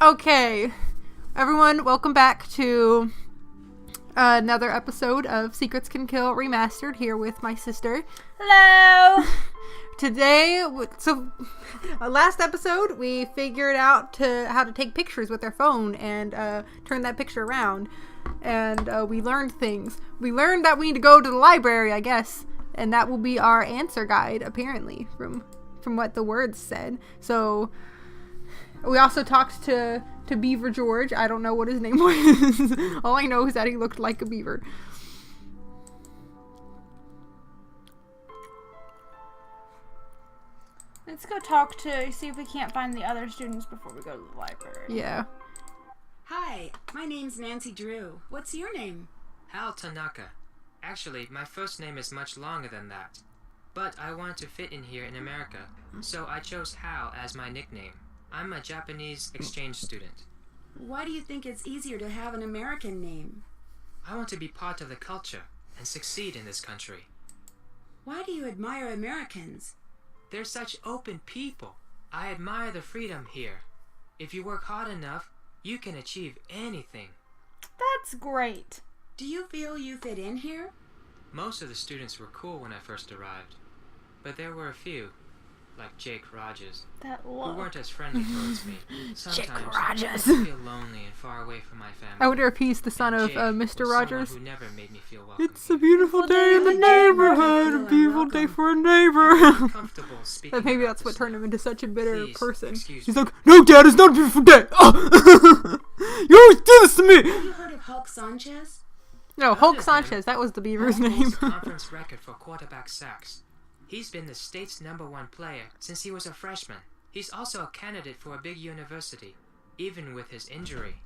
Okay, everyone, welcome back to another episode of Secrets Can Kill Remastered, here with my sister. Hello! Today, last episode, we figured out how to take pictures with our phone and turn that picture around. And we learned things. We learned that we need to go to the library, I guess. And that will be our answer guide, apparently, from what the words said. So, we also talked to Beaver George. I don't know what his name was. All I know is that he looked like a beaver. Let's go see if we can't find the other students before we go to the library. Yeah. Hi, my name's Nancy Drew. What's your name? Hal Tanaka. Actually, my first name is much longer than that. But I wanted to fit in here in America, so I chose Hal as my nickname. I'm a Japanese exchange student. Why do you think it's easier to have an American name? I want to be part of the culture and succeed in this country. Why do you admire Americans? They're such open people. I admire the freedom here. If you work hard enough, you can achieve anything. That's great. Do you feel you fit in here? Most of the students were cool when I first arrived, but there were a few, like Jake Rogers, who weren't as friendly towards me. Sometimes I feel lonely and far away from my family. I wonder if he's the son of Mr. Rogers. Who never made me feel welcome. It's a beautiful day in the neighborhood. A beautiful day for a neighbor. But maybe that's what turned him into such a bitter person. He's like, no, Dad, it's not a beautiful day. Oh. You always do this to me. Have you heard of Hulk Sanchez? No, Hulk Sanchez. That was the beaver's name. Conference record for quarterback sacks. He's been the state's #1 player since he was a freshman. He's also a candidate for a big university, even with his injury.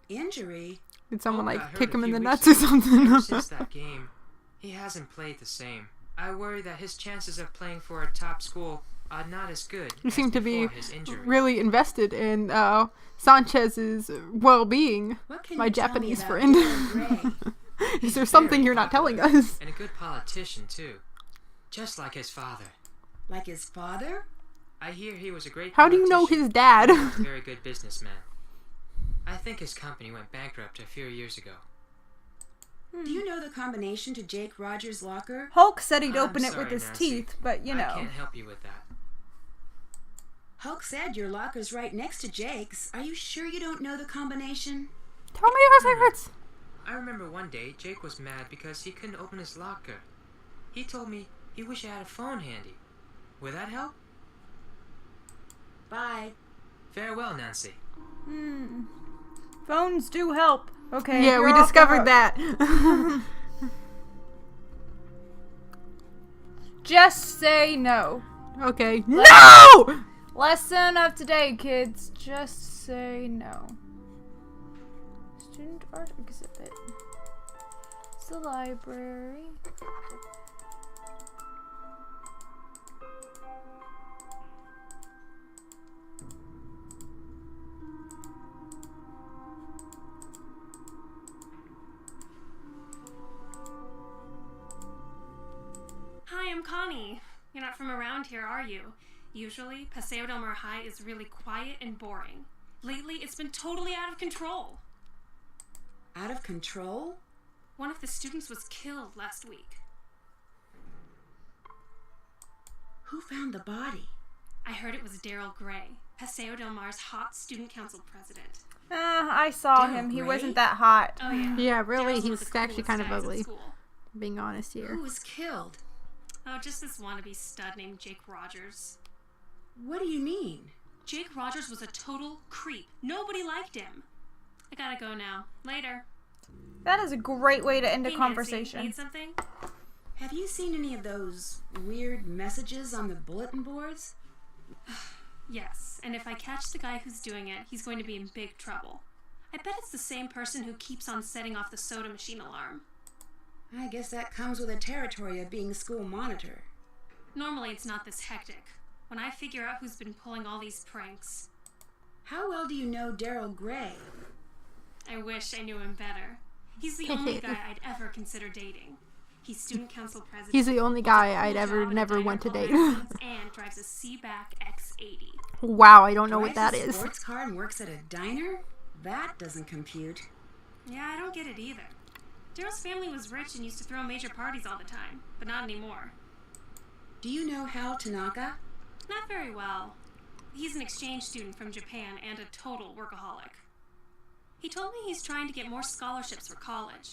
Injury? Did someone kick him in the nuts or something? Ever since that game, he hasn't played the same. I worry that his chances of playing for a top school are not as good. You seem to be his injury. really invested in Sanchez's well-being, my Japanese friend. Is there something you're not telling us? And a good politician, too. Just like his father. Like his father? I hear he was a great How do you know his dad? A very good businessman. I think his company went bankrupt a few years ago. Do you know the combination to Jake Rogers' locker? Hulk said he'd open it sorry, with his Nancy. teeth, but you know. I can't help you with that. Hulk said your locker's right next to Jake's. Are you sure you don't know the combination? Tell me your secrets. I remember one day Jake was mad because he couldn't open his locker. He told me he wished he had a phone handy. Would that help? Bye. Farewell, Nancy. Phones do help. Okay. Yeah, we discovered that. Just say no. Okay. No! Lesson of today, kids. Just say no. Student art exhibit. It's the library. Hi, I'm Connie. You're not from around here, are you? Usually, Paseo del Mar High is really quiet and boring. Lately, it's been totally out of control. Out of control? One of the students was killed last week. Who found the body? I heard it was Daryl Gray, Paseo del Mar's hot student council president. I saw Daryl him. He Gray? wasn't that hot. Oh, yeah. Yeah, really, Daryl's one of he's the actually coolest kind of guys at ugly. school. Being honest here. Who was killed? Oh, just this wannabe stud named Jake Rogers. What do you mean? Jake Rogers was a total creep. Nobody liked him. I gotta go now. Later. That is a great way to end a Hey, conversation. Nancy, need something? Have you seen any of those weird messages on the bulletin boards? Yes, and if I catch the guy who's doing it, he's going to be in big trouble. I bet it's the same person who keeps on setting off the soda machine alarm. I guess that comes with the territory of being school monitor. Normally it's not this hectic. When I figure out who's been pulling all these pranks. How well do you know Daryl Gray? I wish I knew him better. He's the only guy I'd ever consider dating. He's student council president. He's the only guy I'd Cool ever job at never Diner want to Club date. Magazines, and drives a C-back X80. Wow, I don't know what that Drives a is. sports car and works at a diner? That doesn't compute. Yeah, I don't get it either. Daryl's family was rich and used to throw major parties all the time, but not anymore. Do you know Hal Tanaka? Not very well. He's an exchange student from Japan and a total workaholic. He told me he's trying to get more scholarships for college.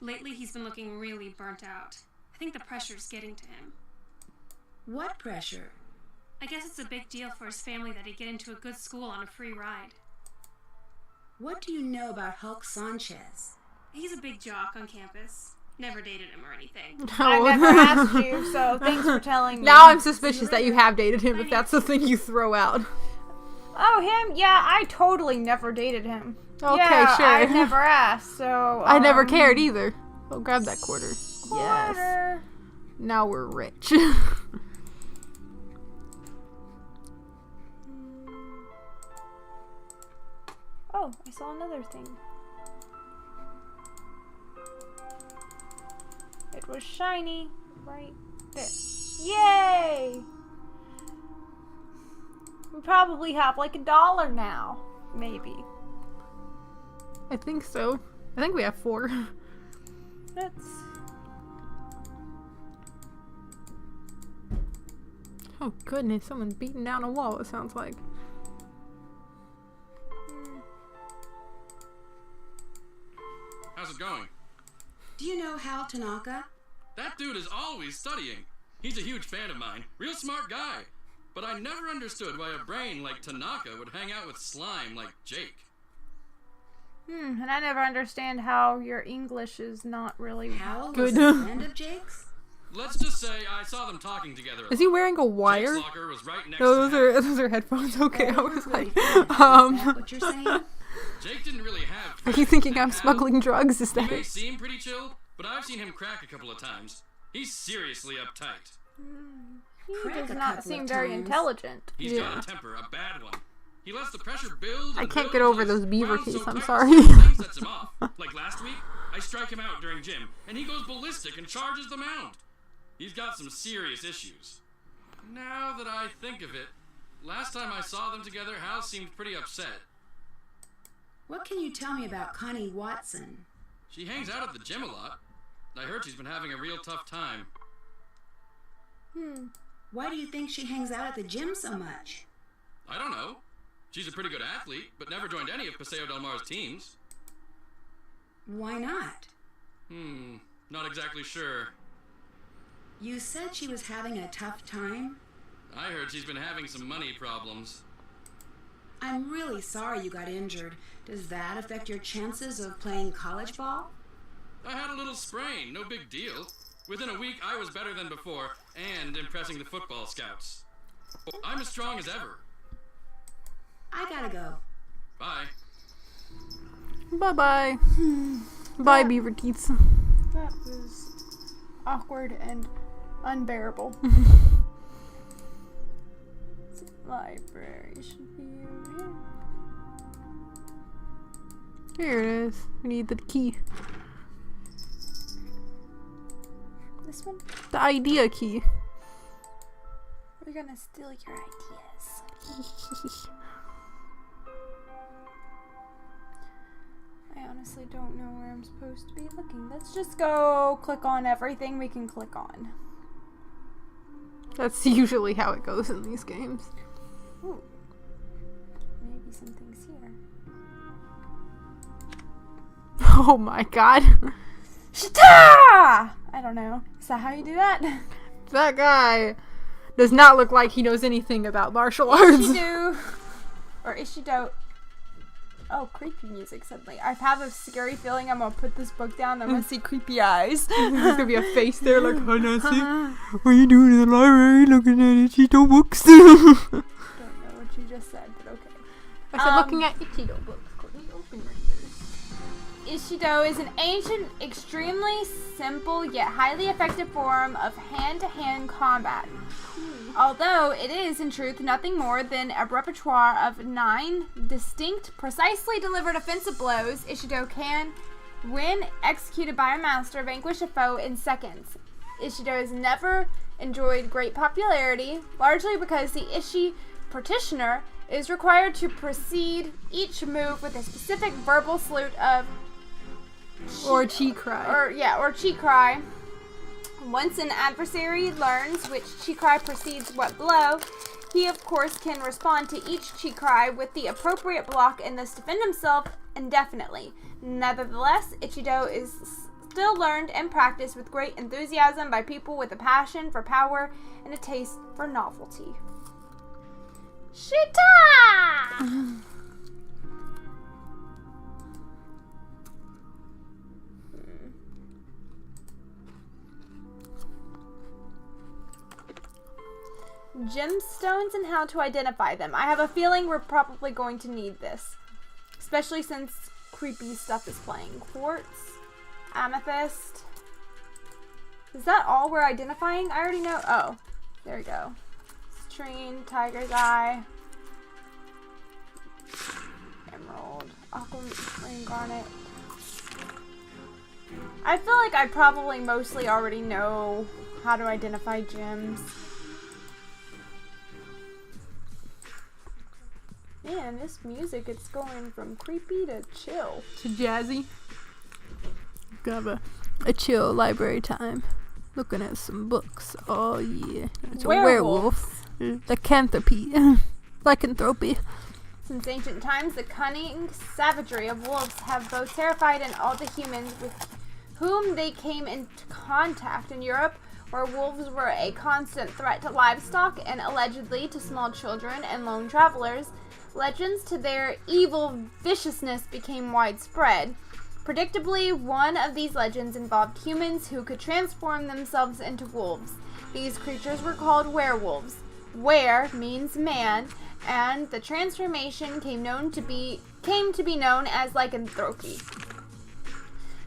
Lately, he's been looking really burnt out. I think the pressure's getting to him. What pressure? I guess it's a big deal for his family that he get into a good school on a free ride. What do you know about Hulk Sanchez? He's a big jock on campus. Never dated him or anything. I never asked you, so thanks for telling me. Now I'm suspicious that you have dated him if that's the thing you throw out. Oh, him? Yeah, I totally never dated him. Okay, yeah, sure. I never asked, so... I never cared either. Oh, grab that quarter. Yes. Quarter. Now we're rich. Oh, I saw another thing. It was shiny right there. Yay! We probably have like $1 now. Maybe. I think so. I think we have 4. That's... Oh goodness, someone's beating down a wall, it sounds like. How's it going? Do you know Hal Tanaka? That dude is always studying. He's a huge fan of mine. Real smart guy. But I never understood why a brain like Tanaka would hang out with slime like Jake. And I never understand how your English is not really Hal Good. was a friend of Jake's? Let's just say I saw them talking together. Is he wearing a wire? Jake's locker was right next No, to those are headphones. Okay, I was like, Is that what you're saying? Jake didn't really have... are you thinking I'm Hal, smuggling drugs? Is He that may it? seem pretty chill, but I've seen him crack a couple of times. He's seriously uptight. He Crack does a not couple seem of very times. intelligent. He's Yeah. got a temper, a bad one. He lets the pressure build. I and can't build get over until those it's beaver wound teeth, so I'm tight sorry. something sets him off. Like last week, I strike him out during gym, and he goes ballistic and charges the mound. He's got some serious issues. Now that I think of it, last time I saw them together, Hal seemed pretty upset. What can you tell me about Connie Watson? She hangs out at the gym a lot. I heard she's been having a real tough time. Why do you think she hangs out at the gym so much? I don't know. She's a pretty good athlete, but never joined any of Paseo Del Mar's teams. Why not? Not exactly sure. You said she was having a tough time? I heard she's been having some money problems. I'm really sorry you got injured. Does that affect your chances of playing college ball? I had a little sprain, no big deal. Within a week, I was better than before, and impressing the football scouts. I'm as strong as ever. I gotta go. Bye. Bye-bye. Bye, beaver teeth. That was awkward and unbearable. Library should be over here. Here it is. We need the key. This one? The idea key. We're gonna steal your ideas. I honestly don't know where I'm supposed to be looking. Let's just go click on everything we can click on. That's usually how it goes in these games. Ooh. Maybe something's here. Oh my god. Shita! I don't know. Is that how you do that? That guy does not look like he knows anything about martial arts. Ishido. Or Ishido. Oh, creepy music suddenly. I have a scary feeling I'm gonna put this book down and I'm gonna see creepy eyes. There's gonna be a face there like, hi Nancy, what are you doing in the library looking at Ichido books? Don't know what you just said, but okay. I said looking at Ichido books. Courtney, open right there. Ishido is an ancient, extremely simple yet highly effective form of hand-to-hand combat. Although it is, in truth, nothing more than a repertoire of 9 distinct, precisely delivered offensive blows, Ishido can, when executed by a master, vanquish a foe in seconds. Ishido has never enjoyed great popularity, largely because the practitioner is required to precede each move with a specific verbal salute of or chi cry. Or chi cry. Once an adversary learns which chi cry precedes what blow, he of course can respond to each chi cry with the appropriate block and thus defend himself indefinitely. Nevertheless, Ichido is still learned and practiced with great enthusiasm by people with a passion for power and a taste for novelty. Shita! Gemstones and how to identify them. I have a feeling we're probably going to need this, especially since creepy stuff is playing. Quartz, amethyst. Is that all we're identifying? I already know. Oh, there we go. Citrine, tiger's eye, emerald, aquamarine garnet. I feel like I probably mostly already know how to identify gems. Man, this music, it's going from creepy to chill. To jazzy. Gonna have a chill library time. Looking at some books. Oh yeah. It's a werewolf. Lycanthropy. Lycanthropy. Since ancient times, the cunning savagery of wolves have both terrified and awed the humans with whom they came into contact. In Europe, where wolves were a constant threat to livestock and allegedly to small children and lone travelers, legends to their evil viciousness became widespread. Predictably, one of these legends involved humans who could transform themselves into wolves. These creatures were called werewolves. Were means man, and the transformation came to be known as lycanthropy.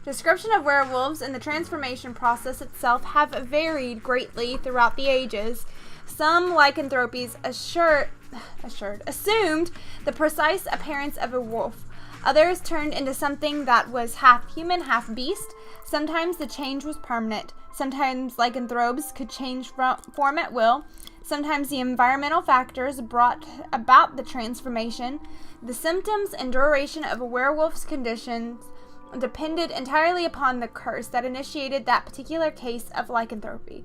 Description of werewolves and the transformation process itself have varied greatly throughout the ages. Some lycanthropes assumed the precise appearance of a wolf. Others turned into something that was half human, half beast. Sometimes the change was permanent. Sometimes lycanthropes could change form at will. Sometimes the environmental factors brought about the transformation. The symptoms and duration of a werewolf's conditions depended entirely upon the curse that initiated that particular case of lycanthropy.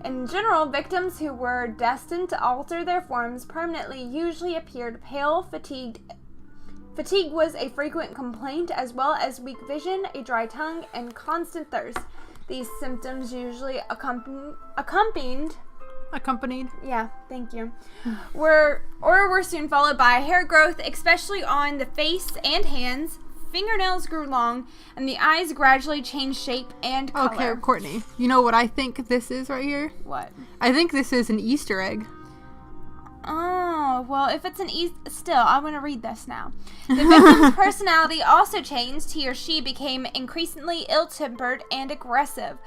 In general, victims who were destined to alter their forms permanently usually appeared pale, fatigued. Fatigue was a frequent complaint, as well as weak vision, a dry tongue, and constant thirst. These symptoms usually accompanied. Yeah, thank you. were soon followed by hair growth, especially on the face and hands. Fingernails grew long, and the eyes gradually changed shape and color. Okay, Courtney, you know what I think this is right here? What? I think this is an Easter egg. Oh, well, if it's still, I'm going to read this now. The victim's personality also changed. He or she became increasingly ill-tempered and aggressive.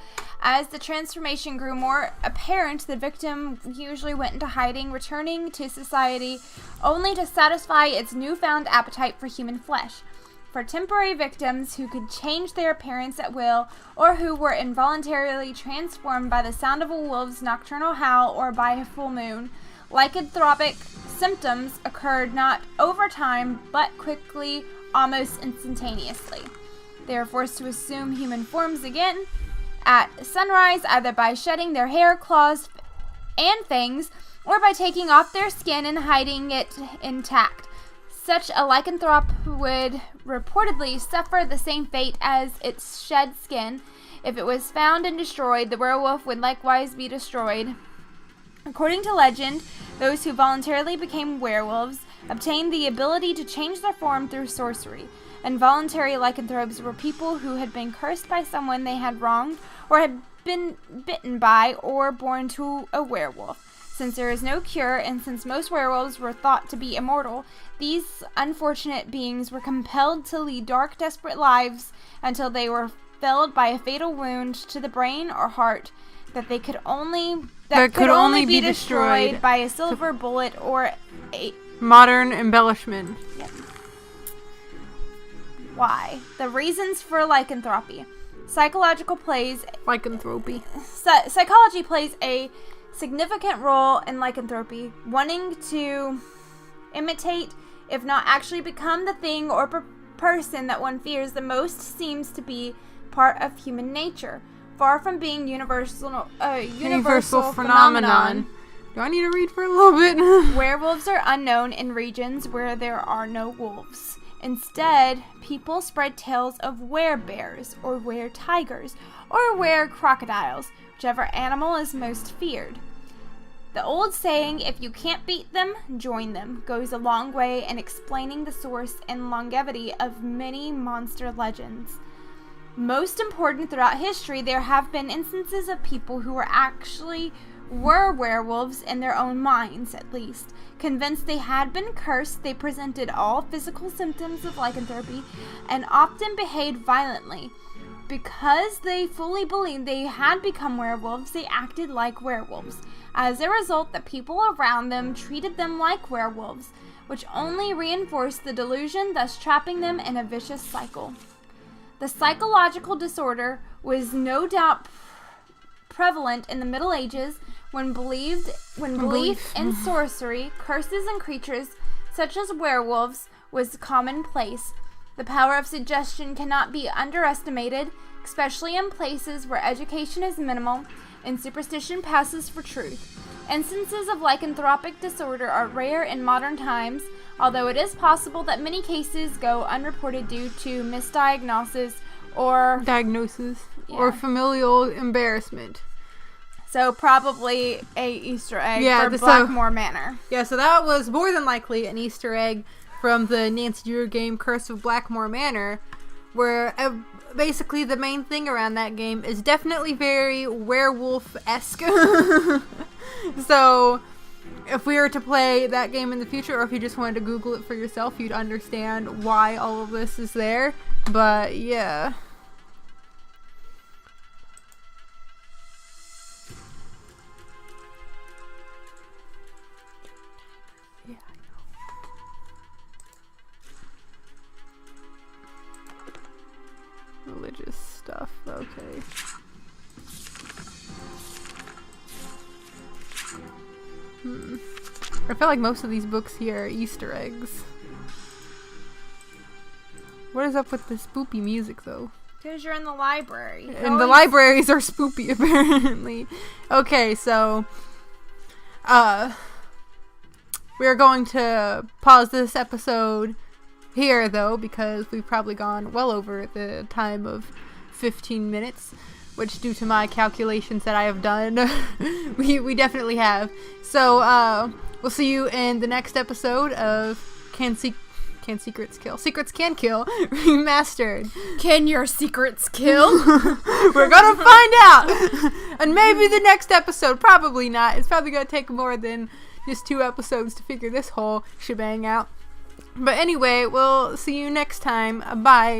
As the transformation grew more apparent, the victim usually went into hiding, returning to society only to satisfy its newfound appetite for human flesh. For temporary victims who could change their appearance at will, or who were involuntarily transformed by the sound of a wolf's nocturnal howl or by a full moon, lycanthropic symptoms occurred not over time, but quickly, almost instantaneously. They are forced to assume human forms again at sunrise, either by shedding their hair, claws, and fangs, or by taking off their skin and hiding it intact. Such a lycanthrope would reportedly suffer the same fate as its shed skin. If it was found and destroyed, the werewolf would likewise be destroyed. According to legend, those who voluntarily became werewolves obtained the ability to change their form through sorcery. Involuntary lycanthropes were people who had been cursed by someone they had wronged, or had been bitten by, or born to a werewolf. Since there is no cure, and since most werewolves were thought to be immortal, these unfortunate beings were compelled to lead dark, desperate lives until they were felled by a fatal wound to the brain or heart that could only be destroyed by a silver bullet or a modern embellishment. Yep. Why? The reasons for lycanthropy. Psychology plays a significant role in lycanthropy, wanting to imitate, if not actually become, the thing or person that one fears the most seems to be part of human nature, far from being universal phenomenon. Do I need to read for a little bit? Werewolves are unknown in regions where there are no wolves. Instead, people spread tales of werebears or were-tigers or were-crocodiles, whichever animal is most feared. The old saying, if you can't beat them, join them, goes a long way in explaining the source and longevity of many monster legends. Most important throughout history, there have been instances of people who were werewolves in their own minds, at least. Convinced they had been cursed, they presented all physical symptoms of lycanthropy and often behaved violently. Because they fully believed they had become werewolves, they acted like werewolves. As a result, the people around them treated them like werewolves, which only reinforced the delusion, thus trapping them in a vicious cycle. The psychological disorder was no doubt prevalent in the Middle Ages when belief in sorcery, curses, and creatures such as werewolves was commonplace. The power of suggestion cannot be underestimated, especially in places where education is minimal and superstition passes for truth. Instances of lycanthropic disorder are rare in modern times, although it is possible that many cases go unreported due to misdiagnosis or or familial embarrassment. So probably a Easter egg for Blackmore Manor. Yeah, so that was more than likely an Easter egg from the Nancy Drew game Curse of Blackmore Manor, where basically the main thing around that game is definitely very werewolf-esque. So if we were to play that game in the future, or if you just wanted to Google it for yourself, you'd understand why all of this is there. But yeah. Religious stuff, okay. I feel like most of these books here are Easter eggs. What is up with the spoopy music, though? Because you're in the library. And the libraries are spoopy, apparently. Okay, so we're going to pause this episode here, though, because we've probably gone well over the time of 15 minutes, which, due to my calculations that I have done, we definitely have. So we'll see you in the next episode of Can Secrets Kill? Secrets Can Kill Remastered. Can your secrets kill? We're gonna find out. And maybe the next episode, probably not. It's probably gonna take more than just 2 episodes to figure this whole shebang out. But anyway, we'll see you next time. Bye.